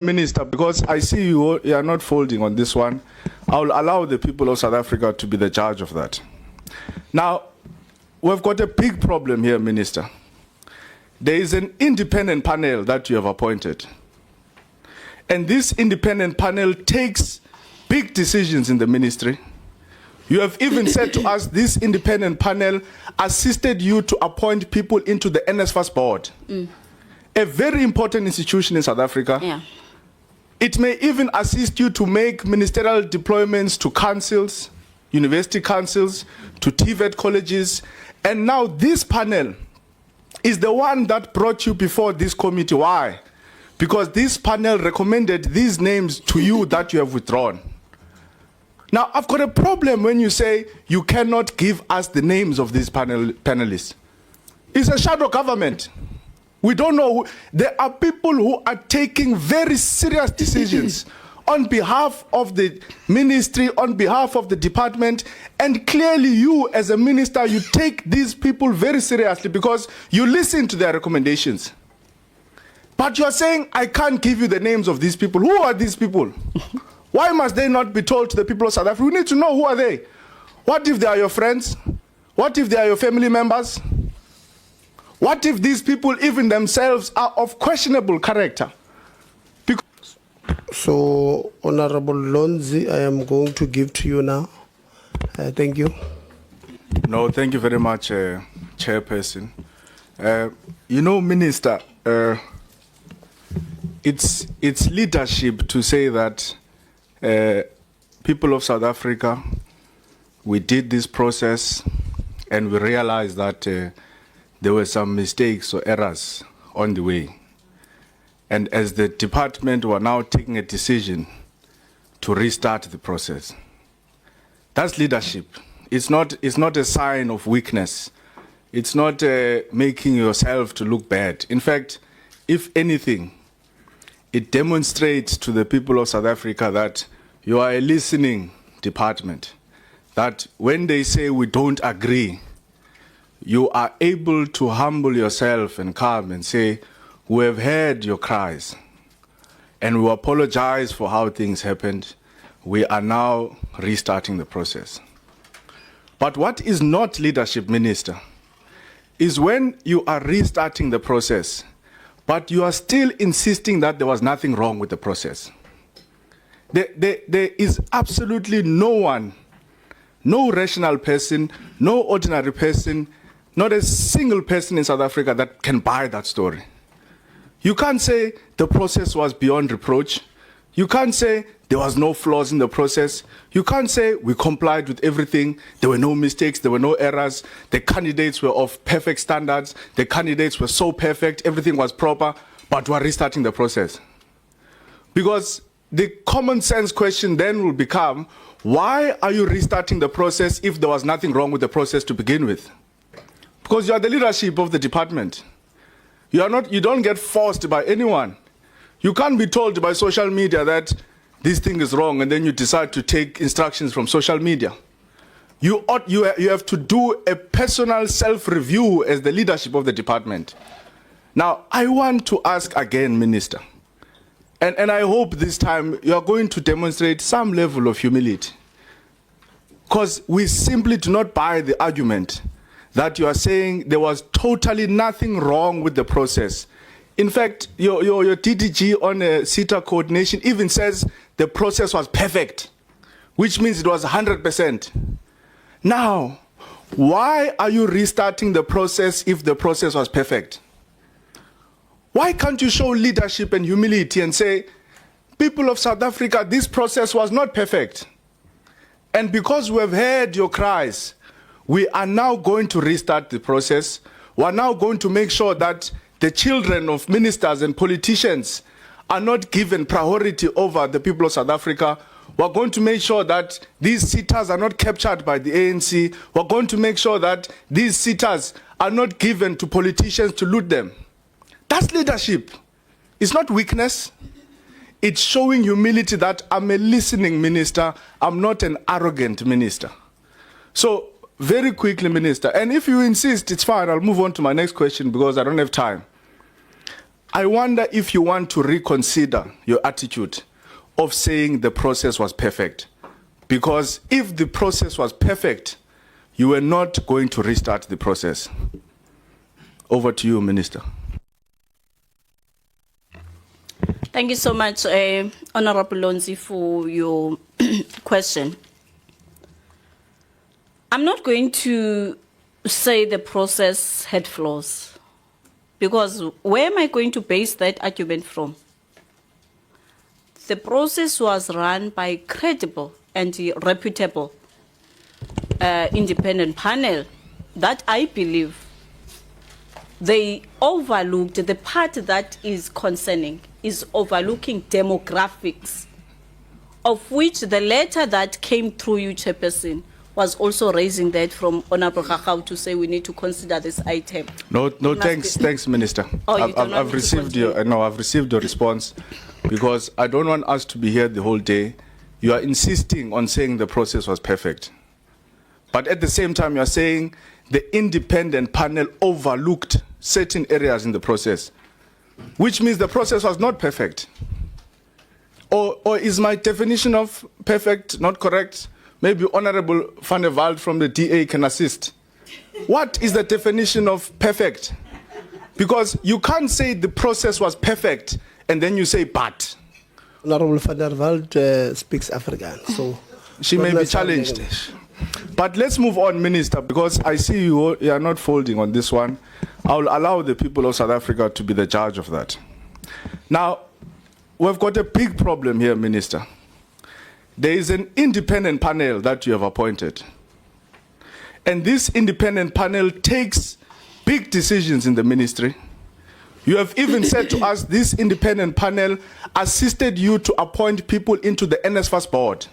Minister, because I see you are not folding on this one, I'll allow the people of South Africa to be the judge of that. Now, we've got a big problem here, Minister. There is an independent panel that you have appointed. And this independent panel takes big decisions in the ministry. You have even said to us this independent panel assisted you to appoint people into the NSFAS board. A very important institution in South Africa. Yeah. It may even assist you to make ministerial deployments to councils, university councils, to TVET colleges. And now this panel is the one that brought you before this committee. Why? Because this panel recommended these names to you that you have withdrawn. Now, I've got a problem when you say you cannot give us the names of these panelists. It's a shadow government. We don't know. There are people who are taking very serious decisions on behalf of the ministry, on behalf of the department, and clearly you as a minister, you take these people very seriously because you listen to their recommendations. But you're saying, I can't give you the names of these people. Who are these people? Why must they not be told to the people of South Africa? We need to know, who are they? What if they are your friends? What if they are your family members? What if these people, even themselves, are of questionable character? So, Honorable Lonzi, I am going to give to you now. Thank you. No, thank you very much, Chairperson. You know, Minister, it's leadership to say that people of South Africa, we did this process and we realized that there were some mistakes or errors on the way. And as the department were now taking a decision to restart the process. That's leadership. It's not a sign of weakness. It's not making yourself to look bad. In fact, if anything, it demonstrates to the people of South Africa that you are a listening department, that when they say we don't agree, you are able to humble yourself and come and say, we have heard your cries and we apologize for how things happened. We are now restarting the process. But what is not leadership, Minister, is when you are restarting the process, but you are still insisting that there was nothing wrong with the process. There is absolutely no one, no rational person, no ordinary person, not a single person in South Africa that can buy that story. You can't say the process was beyond reproach. You can't say there was no flaws in the process. You can't say we complied with everything. There were no mistakes. There were no errors. The candidates were of perfect standards. The candidates were so perfect. Everything was proper, but we're restarting the process. Because the common sense question then will become, why are you restarting the process if there was nothing wrong with the process to begin with? Because you are the leadership of the department. You don't get forced by anyone. You can't be told by social media that this thing is wrong and then you decide to take instructions from social media. You have to do a personal self-review as the leadership of the department. Now, I want to ask again, Minister, and I hope this time you are going to demonstrate some level of humility. Because we simply do not buy the argument that you are saying there was totally nothing wrong with the process. In fact, your DDG on CETA coordination even says the process was perfect, which means it was 100%. Now, why are you restarting the process if the process was perfect? Why can't you show leadership and humility and say, people of South Africa, this process was not perfect. And because we have heard your cries, we are now going to restart the process. We are now going to make sure that the children of ministers and politicians are not given priority over the people of South Africa. We are going to make sure that these sitters are not captured by the ANC. We are going to make sure that these sitters are not given to politicians to loot them. That's leadership. It's not weakness. It's showing humility that I'm a listening minister. I'm not an arrogant minister. So, very quickly, Minister, and if you insist, it's fine. I'll move on to my next question because I don't have time. I wonder if you want to reconsider your attitude of saying the process was perfect. Because if the process was perfect, you were not going to restart the process. Over to you, Minister. Thank you so much, Honorable Lonzi, for your question. I'm not going to say the process had flaws, because where am I going to base that argument from? The process was run by a credible and reputable independent panel that I believe they overlooked the part that is concerning, is overlooking demographics, of which the letter that came through you, Chairperson, was also raising that from Honorable Gagau to say we need to consider this item. No, thanks, Minister. Oh, I've received I've received your response, because I don't want us to be here the whole day. You are insisting on saying the process was perfect, but at the same time you are saying the independent panel overlooked certain areas in the process, which means the process was not perfect. Or is my definition of perfect not correct? Maybe Honorable Van der Walt from the DA can assist. What is the definition of perfect? Because you can't say the process was perfect and then you say but. Honorable Van der Walt speaks Afrikaans, so she may be challenged. But let's move on, Minister, because I see you are not folding on this one. I will allow the people of South Africa to be the judge of that. Now, we've got a big problem here, Minister. There is an independent panel that you have appointed. And this independent panel takes big decisions in the ministry. You have even said to us this independent panel assisted you to appoint people into the NSFAS board.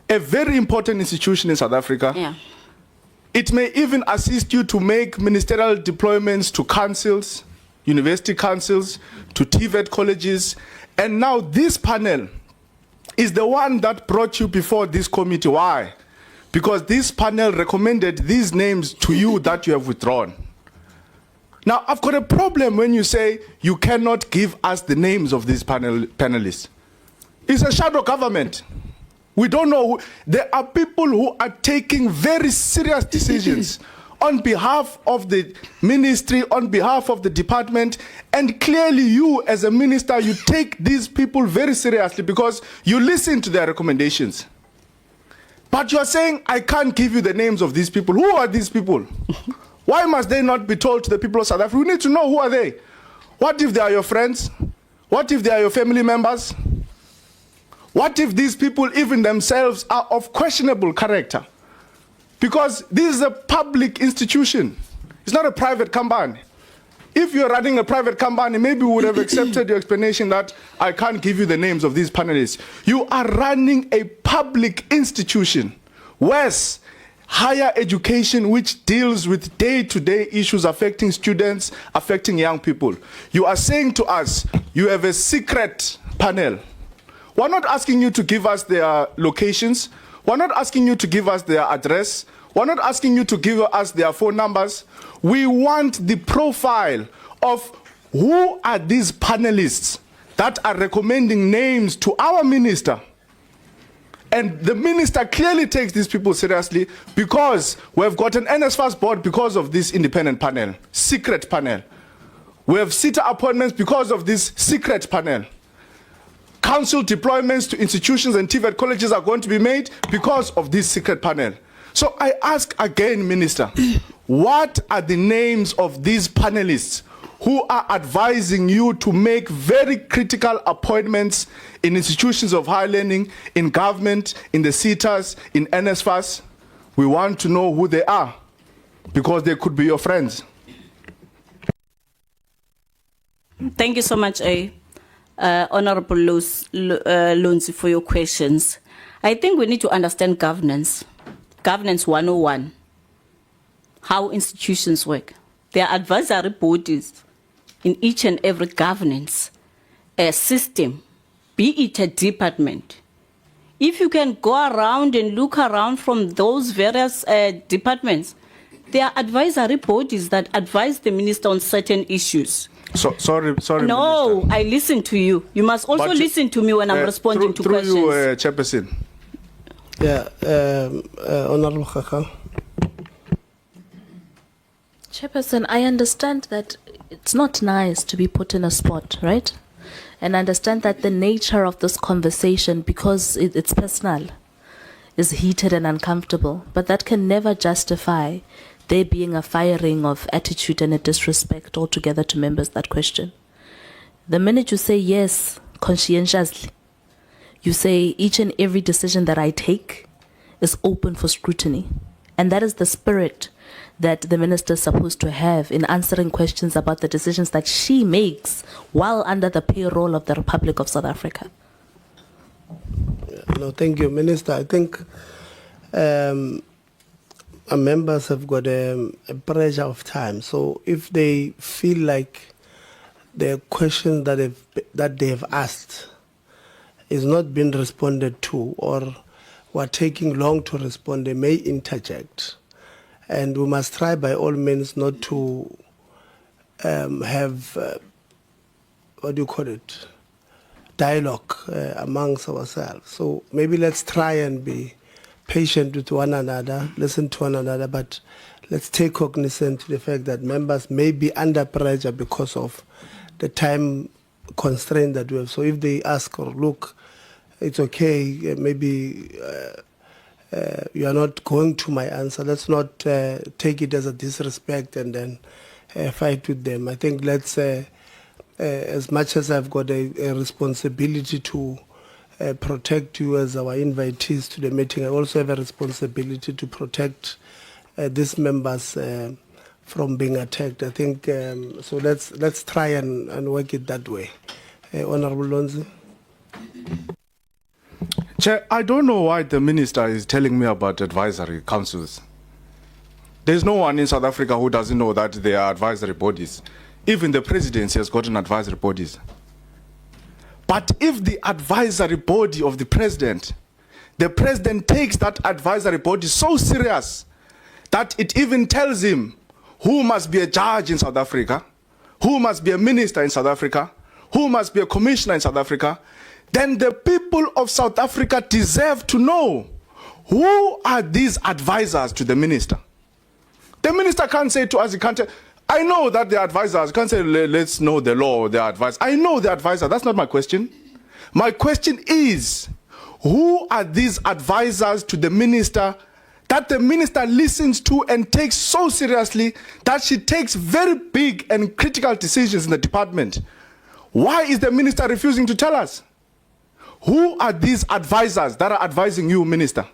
A very important institution in South Africa. Yeah. It may even assist you to make ministerial deployments to councils, university councils, to TVET colleges. And now this panel is the one that brought you before this committee. Why? Because this panel recommended these names to you that you have withdrawn. Now, I've got a problem when you say you cannot give us the names of these panelists. It's a shadow government. We don't know. There are people who are taking very serious decisions on behalf of the ministry, on behalf of the department, and clearly you as a minister, you take these people very seriously because you listen to their recommendations. But you're saying, I can't give you the names of these people. Who are these people? Why must they not be told to the people of South Africa? We need to know, who are they? What if they are your friends? What if they are your family members? What if these people even themselves are of questionable character? Because this is a public institution. It's not a private company. If you're running a private company, maybe we would have accepted your explanation that I can't give you the names of these panelists. You are running a public institution, WES, higher education, which deals with day-to-day issues affecting students, affecting young people. You are saying to us, you have a secret panel. We're not asking you to give us their locations. We're not asking you to give us their address. We're not asking you to give us their phone numbers. We want the profile of who are these panelists that are recommending names to our minister. And the minister clearly takes these people seriously because we've got an NSFAS board because of this independent panel, secret panel. We have sitter appointments because of this secret panel. Council deployments to institutions and TVET colleges are going to be made because of this secret panel. So I ask again, Minister, what are the names of these panelists who are advising you to make very critical appointments in institutions of higher learning, in government, in the SETAs, in NSFAS? We want to know who they are because they could be your friends. Thank you so much, Honorable Lonzi, for your questions. I think we need to understand governance. Governance 101, how institutions work. There are advisory bodies in each and every governance system, be it a department. If you can go around and look around from those various departments, there are advisory bodies that advise the minister on certain issues. Sorry, No, Minister. I listen to you. You must also But, listen to me when I'm responding to through questions. you, Chairperson. Yeah, Honorable Kaka. Chairperson, I understand that it's not nice to be put in a spot, right? And I understand that the nature of this conversation, because it's personal, is heated and uncomfortable. But that can never justify there being a firing of attitude and a disrespect altogether to members that question. The minute you say yes, conscientiously, you say each and every decision that I take is open for scrutiny. And that is the spirit that the minister is supposed to have in answering questions about the decisions that she makes while under the payroll of the Republic of South Africa. No, thank you, Minister. I think our members have got a pressure of time. So if they feel like the question that they have asked is not being responded to, or were taking long to respond, they may interject. And we must try by all means not to have, what do you call it, dialogue amongst ourselves. So maybe let's try and be patient with one another, listen to one another, but let's take cognizance to the fact that members may be under pressure because of the time constraint that we have. So if they ask, or look, it's okay, maybe you are not going to my answer, let's not take it as a disrespect and then fight with them. I think let's, as much as I've got a responsibility to protect you as our invitees to the meeting, I also have a responsibility to protect these members from being attacked. I think, so let's try and work it that way. Honorable Lonzi. Chair, I don't know why the minister is telling me about advisory councils. There's no one in South Africa who doesn't know that there are advisory bodies. Even the presidency has gotten advisory bodies. But if the advisory body of the president takes that advisory body so serious that it even tells him who must be a judge in South Africa, who must be a minister in South Africa, who must be a commissioner in South Africa, then the people of South Africa deserve to know who are these advisors to the minister. The minister can't say to us, he can't tell, I know that the advisors can't say, let's know the law, the advisor. I know the advisor. That's not my question. My question is, who are these advisors to the minister that the minister listens to and takes so seriously that she takes very big and critical decisions in the department? Why is the minister refusing to tell us? Who are these advisors that are advising you, minister?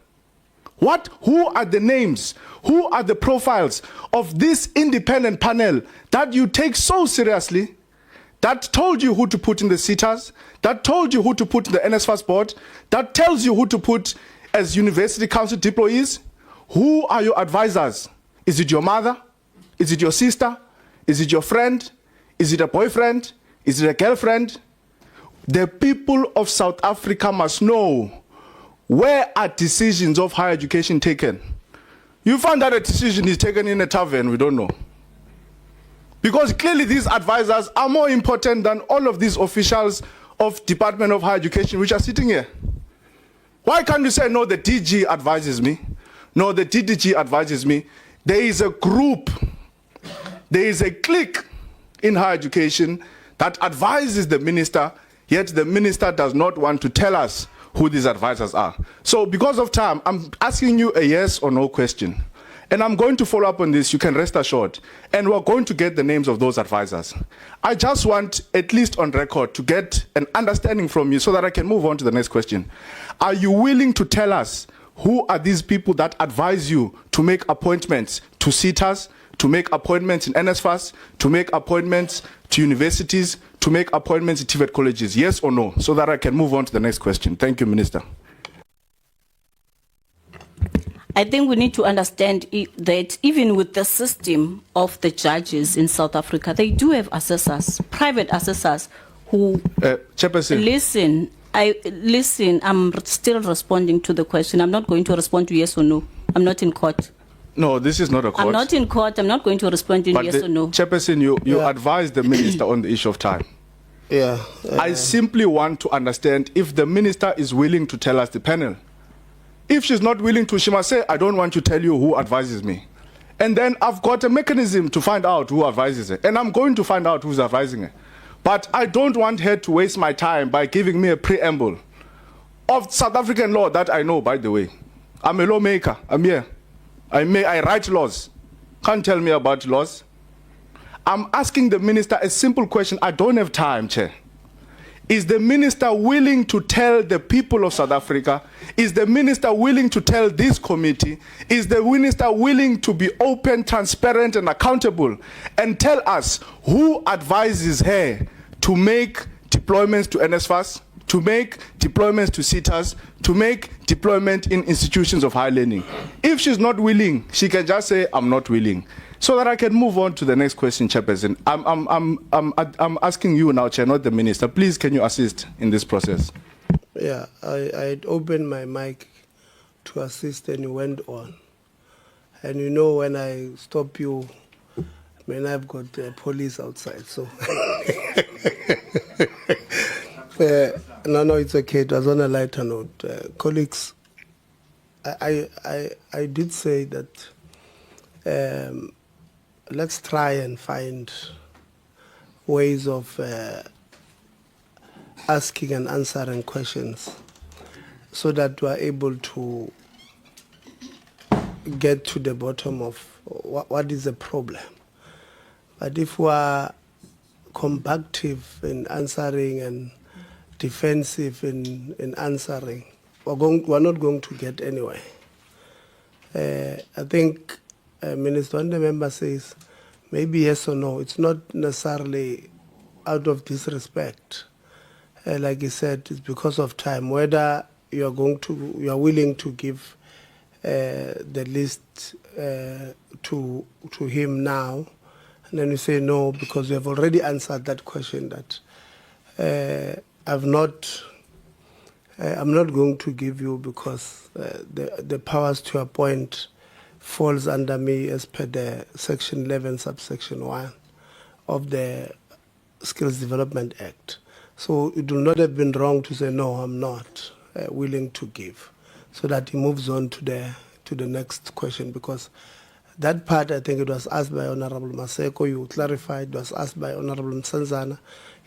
Who are the names? Who are the profiles of this independent panel that you take so seriously, that told you who to put in the sitters, that told you who to put in the NSFAS board, that tells you who to put as university council deployees? Who are your advisors? Is it your mother? Is it your sister? Is it your friend? Is it a boyfriend? Is it a girlfriend? The people of South Africa must know, where are decisions of higher education taken? You find that a decision is taken in a tavern, we don't know. Because clearly these advisors are more important than all of these officials of Department of Higher Education which are sitting here. Why can't you say, no, the DG advises me? No, the DDG advises me. There is a group, there is a clique in higher education that advises the minister, yet the minister does not want to tell us who these advisors are. So because of time, I'm asking you a yes or no question. And I'm going to follow up on this, you can rest assured. And we're going to get the names of those advisors. I just want, at least on record, to get an understanding from you so that I can move on to the next question. Are you willing to tell us who are these people that advise you to make appointments to sitters, to make appointments in NSFAS, to make appointments to universities, to make appointments in TVET colleges? Yes or no? So that I can move on to the next question. Thank you, Minister. I think we need to understand that even with the system of the judges in South Africa, they do have assessors, private assessors who Chairperson. Listen, I'm still responding to the question. I'm not going to respond to yes or no. I'm not in court. No, this is not a court. I'm not in court. I'm not going to respond in But yes or no. Chairperson, you Yeah. advised the minister on the issue of time. Yeah. I simply want to understand if the minister is willing to tell us the panel. If she's not willing to, she must say, I don't want to tell you who advises me. And then I've got a mechanism to find out who advises her. And I'm going to find out who's advising her. But I don't want her to waste my time by giving me a preamble of South African law that I know, by the way. I'm a lawmaker. I'm here. I write laws. Can't tell me about laws. I'm asking the minister a simple question. I don't have time, Chair. Is the minister willing to tell the people of South Africa? Is the minister willing to tell this committee? Is the minister willing to be open, transparent, and accountable and tell us who advises her to make deployments to NSFAS, to make deployments to CETAs, to make deployment in institutions of higher learning? If she's not willing, she can just say, I'm not willing. So that I can move on to the next question, Chairperson. I'm asking you now, Chair, not the minister. Please, can you assist in this process? Yeah, I'd opened my mic to assist and you went on. And you know, when I stop you, I've got police outside, so. No, it's okay. It was on a lighter note. Colleagues, I did say that let's try and find ways of asking and answering questions so that we are able to get to the bottom of what is the problem. But if we are combative in answering and defensive in answering, we're not going to get anywhere. I think Minister, when the member says maybe yes or no, it's not necessarily out of disrespect. Like he said, it's because of time. Whether you are willing to give the list to him now, and then you say no because we have already answered that question. That I'm not going to give you because the powers to appoint falls under me as per the Section 11, subsection 1 of the Skills Development Act. So it would not have been wrong to say, no, I'm not willing to give, so that he moves on to the next question, because that part, I think it was asked by Honorable Maseko, you clarified, it was asked by Honorable Msanzana,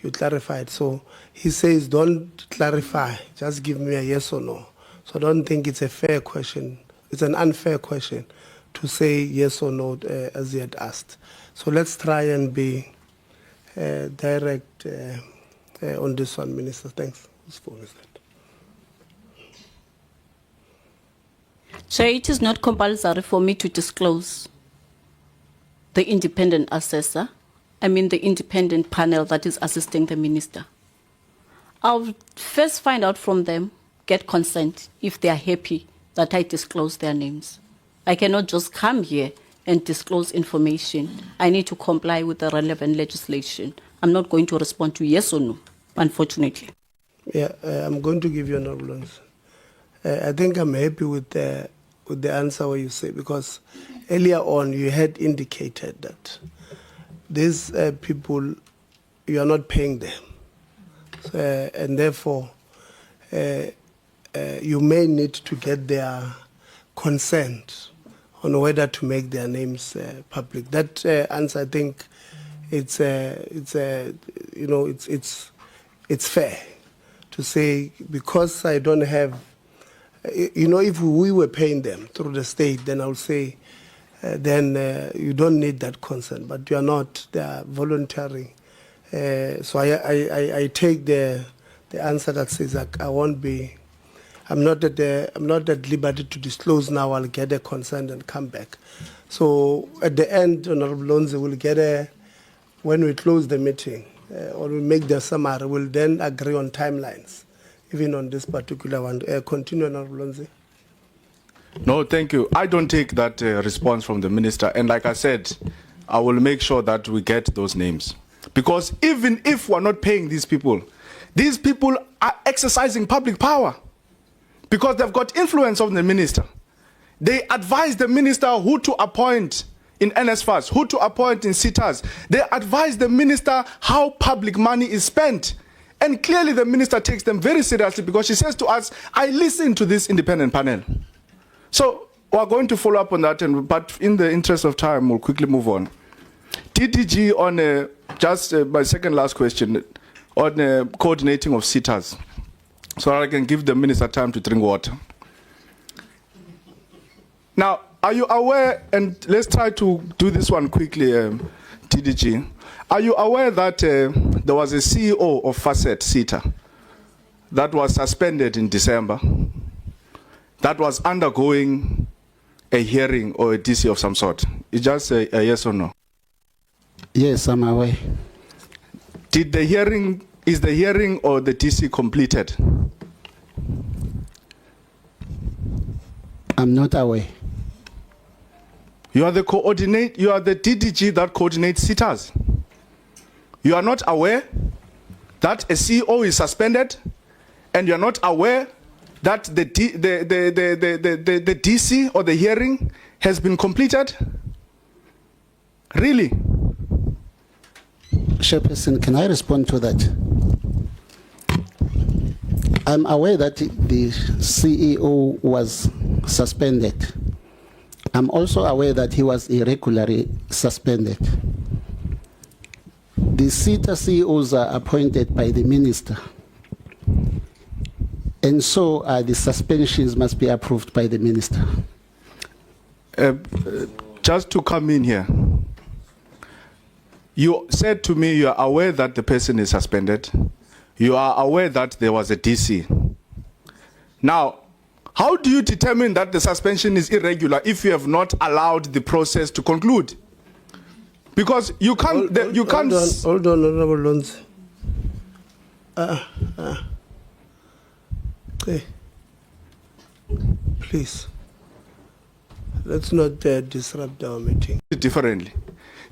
you clarified. So he says, don't clarify, just give me a yes or no. So I don't think it's a fair question. It's an unfair question to say yes or no as he had asked. So let's try and be direct on this one, Minister. Thanks. Whose phone is that? Chair, it is not compulsory for me to disclose the independent assessor, the independent panel that is assisting the minister. I'll first find out from them, get consent, if they are happy that I disclose their names. I cannot just come here and disclose information. I need to comply with the relevant legislation. I'm not going to respond to yes or no, unfortunately. Yeah, I'm going to give you an answer. I think I'm happy with the answer what you say, because earlier on you had indicated that these people, you are not paying them. So, and therefore, you may need to get their consent on whether to make their names public. That answer, I think, it's fair to say, because I don't have, if we were paying them through the state, then I would say, then you don't need that consent, but you are not. They are voluntary. So I take the answer that says I won't be. I'm not at liberty to disclose now. I'll get a consent and come back. So at the end, Honorable Lonzi will get when we close the meeting or we make the summary, we'll then agree on timelines, even on this particular one. Continue, Honorable Lonzi. No, thank you. I don't take that response from the minister. And like I said, I will make sure that we get those names. Because even if we're not paying these people are exercising public power, because they've got influence on the minister. They advise the minister who to appoint in NSFAS, who to appoint in SITAs. They advise the minister how public money is spent. And clearly the minister takes them very seriously, because she says to us, I listened to this independent panel. So we're going to follow up on that, but in the interest of time, we'll quickly move on. TDG on just my second last question on coordinating of SITAs, so that I can give the minister time to drink water. Now, are you aware, and let's try to do this one quickly, TDG. Are you aware that there was a CEO of Facet SITA that was suspended in December, that was undergoing a hearing or a DC of some sort? It's just a yes or no. Yes, I'm aware. Is the hearing or the DC completed? I'm not aware. You are the DDG that coordinates SITAs. You are not aware that a CEO is suspended, and you are not aware that the DC or the hearing has been completed? Really? Chairperson, can I respond to that? I'm aware that the CEO was suspended. I'm also aware that he was irregularly suspended. The SITA CEOs are appointed by the minister, and so the suspensions must be approved by the minister. Just to come in here, you said to me you are aware that the person is suspended. You are aware that there was a DC. Now, how do you determine that the suspension is irregular if you have not allowed the process to conclude? Because you can't. Hold on, Honorable Lonzi. Okay. Please, let's not disrupt our meeting. Differently.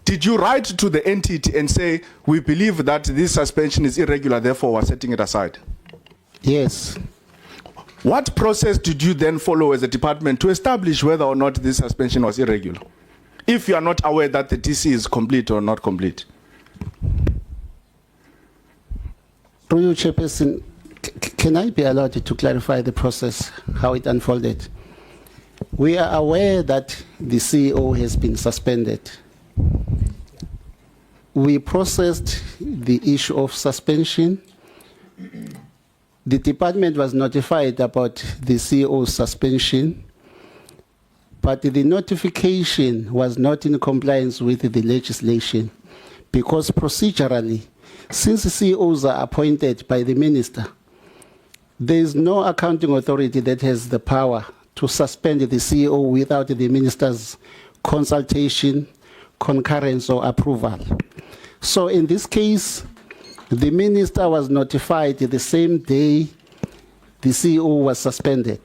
Did you write to the entity and say, we believe that this suspension is irregular, therefore we're setting it aside? Yes. What process did you then follow as a department to establish whether or not this suspension was irregular, if you are not aware that the DC is complete or not complete? Through you, Chairperson, can I be allowed to clarify the process, how it unfolded? We are aware that the CEO has been suspended. We processed the issue of suspension. The department was notified about the CEO's suspension, but the notification was not in compliance with the legislation, because procedurally, since the CEOs are appointed by the minister, there is no accounting authority that has the power to suspend the CEO without the minister's consultation, concurrence, or approval. So in this case, the minister was notified the same day the CEO was suspended.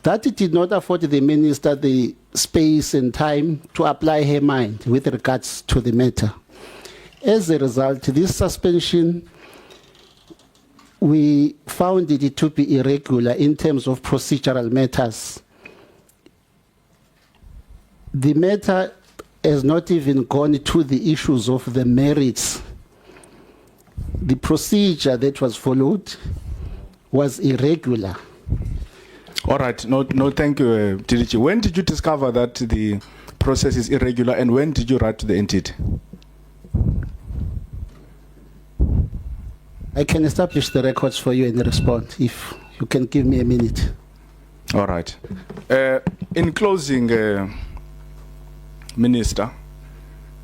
That did not afford the minister the space and time to apply her mind with regards to the matter. As a result, this suspension, we found it to be irregular in terms of procedural matters. The matter has not even gone to the issues of the merits. The procedure that was followed was irregular. All right. No, thank you, TDG. When did you discover that the process is irregular, and when did you write to the entity? I can establish the records for you and respond if you can give me a minute. All right. In closing, Minister,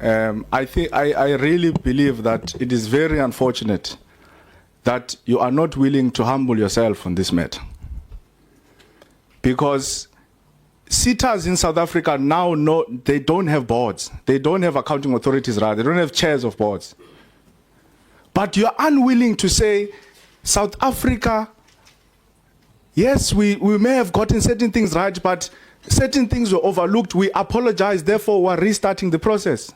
I really believe that it is very unfortunate that you are not willing to humble yourself on this matter. Because SITAs in South Africa now know they don't have boards. They don't have accounting authorities, rather. They don't have chairs of boards. But you are unwilling to say, South Africa, yes, we may have gotten certain things right, but certain things were overlooked. We apologize, therefore we're restarting the process.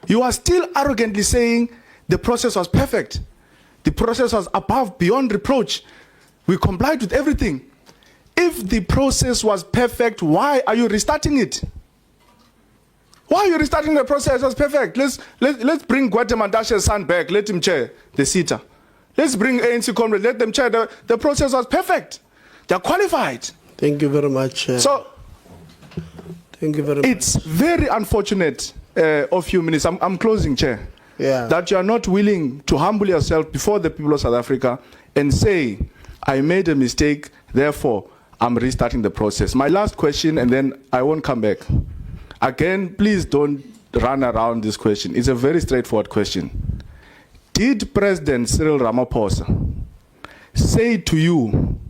You are still arrogantly saying the process was perfect. The process was above, beyond reproach. We complied with everything. If the process was perfect, why are you restarting it? Why are you restarting the process? It was perfect. Let's bring Guatemal's son back. Let him chair the SITA. Let's bring ANC comrades. Let them chair. The process was perfect. They're qualified. Thank you very much. So Thank you very much. it's very unfortunate of you, Minister. I'm closing, Chair. Yeah. That you are not willing to humble yourself before the people of South Africa and say, I made a mistake, therefore I'm restarting the process. My last question, and then I won't come back. Again, please don't run around this question. It's a very straightforward question. Did President Cyril Ramaphosa say to you,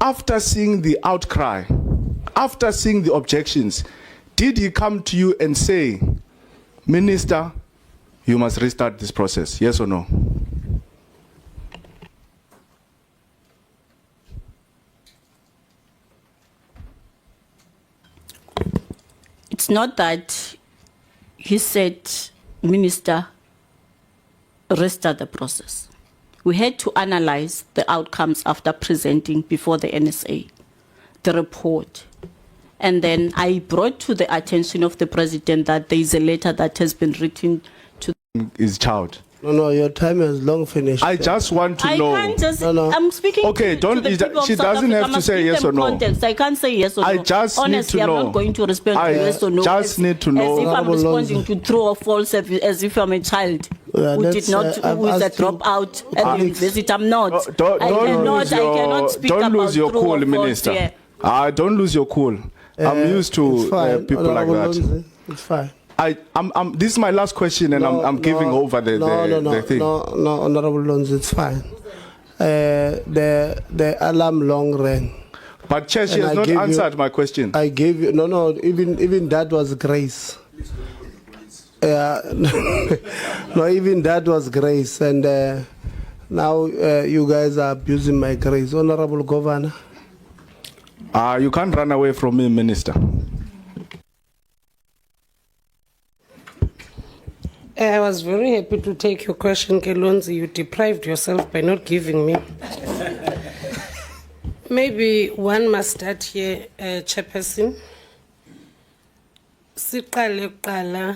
after seeing the outcry, after seeing the objections, did he come to you and say, Minister, you must restart this process? Yes or no? It's not that he said, Minister, restart the process. We had to analyze the outcomes after presenting before the NSA, the report. And then I brought to the attention of the president that there is a letter that has been written to His child. No, your time has long finished. I just want to know. I can't just. No. I'm speaking. Okay, to don't- the people of she South doesn't Africa. have to Must say give yes them or no. Context. I can't say yes or I no. just need Honestly, to I'm know. not going to respond I to yes or no. just need to know. As if I'm Honorable responding Lonzi. to true or false, as if I'm a child Yeah, who that's, did not, I've who is a asked you- dropout at the university. I'm not. Don't lose I your, cannot speak don't about lose your true cool, or false Minister. here. Don't lose your cool. I'm used It's to fine. people like Honorable that. Lonzi, it's fine. This is my last question, and I'm giving over the thing. No, Honorable Lonzi, it's fine. The alarm long rang. But Chair, she And has I not gave you- answered my question. I gave you even that was grace. No, even that was grace, and now you guys are abusing my grace, Honorable Governor. You can't run away from me, Minister. I was very happy to take your question, Kelonzi. You deprived yourself by not giving me. Maybe one must start here, Chairperson. Siqale kuqala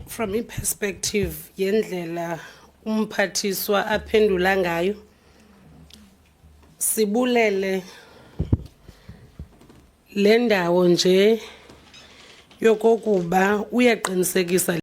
from a perspective yendlela umphathiswa aphendula ngayo. Sibulele le ndawo nje yokokuba uyaqinisekisa